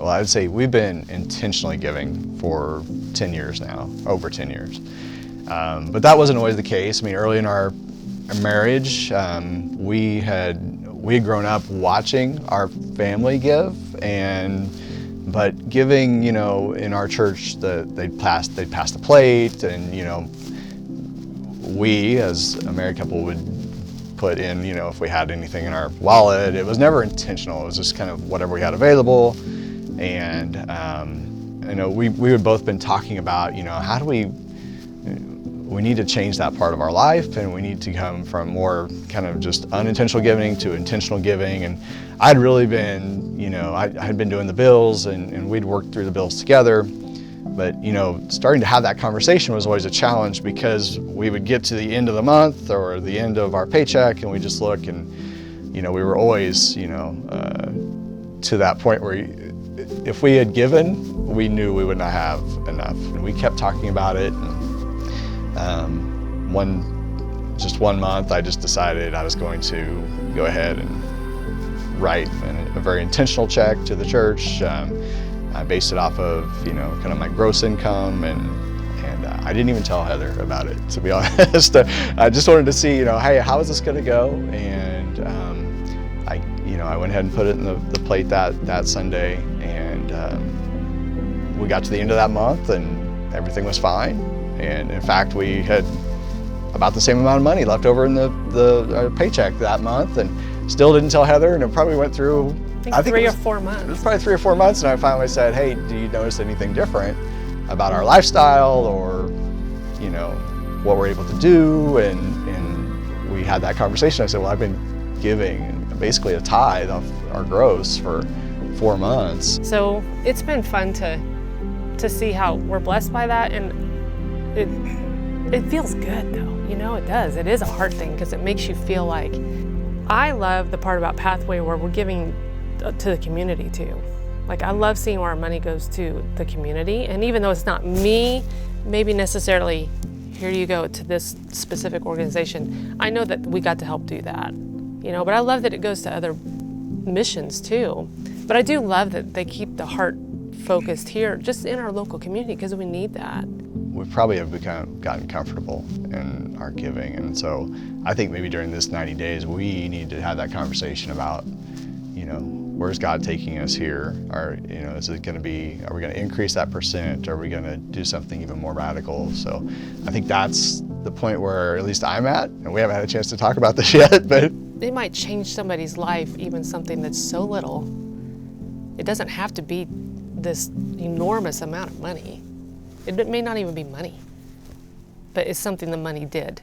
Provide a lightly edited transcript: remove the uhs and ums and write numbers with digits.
Well, I would say we've been intentionally giving for 10 years now, over 10 years. But that wasn't always the case. I mean, early in our marriage, we had grown up watching our family give, but giving, in our church, they'd pass the plate, and we as a married couple would put in, if we had anything in our wallet. It was never intentional. It was just kind of whatever we had available. And we had both been talking about, how do we need to change that part of our life, and we need to come from more kind of just unintentional giving to intentional giving. And I'd really been, I had been doing the bills, and we'd worked through the bills together. But, starting to have that conversation was always a challenge, because we would get to the end of the month or the end of our paycheck, and we just look, and, we were always, to that point where if we had given, we knew we would not have enough. And we kept talking about it. And one month, I just decided I was going to go ahead and write a very intentional check to the church. I based it off of, kind of my gross income, and I didn't even tell Heather about it, to be honest. I just wanted to see, hey, how is this going to go? And I went ahead and put it in the plate that Sunday, and we got to the end of that month, and everything was fine. And in fact, we had about the same amount of money left over in our paycheck that month, and still didn't tell Heather, and it probably went through, I think 3 or 4 months. It was probably 3 or 4 months, and I finally said, hey, do you notice anything different about our lifestyle, or, what we're able to do? And we had that conversation. I said, well, I've been giving basically a tithe of our gross for 4 months. So it's been fun to see how we're blessed by that, and it feels good though. It does. It is a hard thing, because it makes you feel like, I love the part about Pathway where we're giving to the community too. Like, I love seeing where our money goes to the community, and even though it's not me, maybe necessarily, here you go to this specific organization, I know that we got to help do that, but I love that it goes to other missions too. But I do love that they keep the heart focused here, just in our local community, because we need that. We probably have gotten comfortable in our giving, and so I think maybe during this 90 days, we need to have that conversation about, where's God taking us here? Is it going to be, are we going to increase that percent? Are we going to do something even more radical? So I think that's the point where at least I'm at, and we haven't had a chance to talk about this yet, but it might change somebody's life, even something that's so little. It doesn't have to be this enormous amount of money. It may not even be money, but it's something the money did.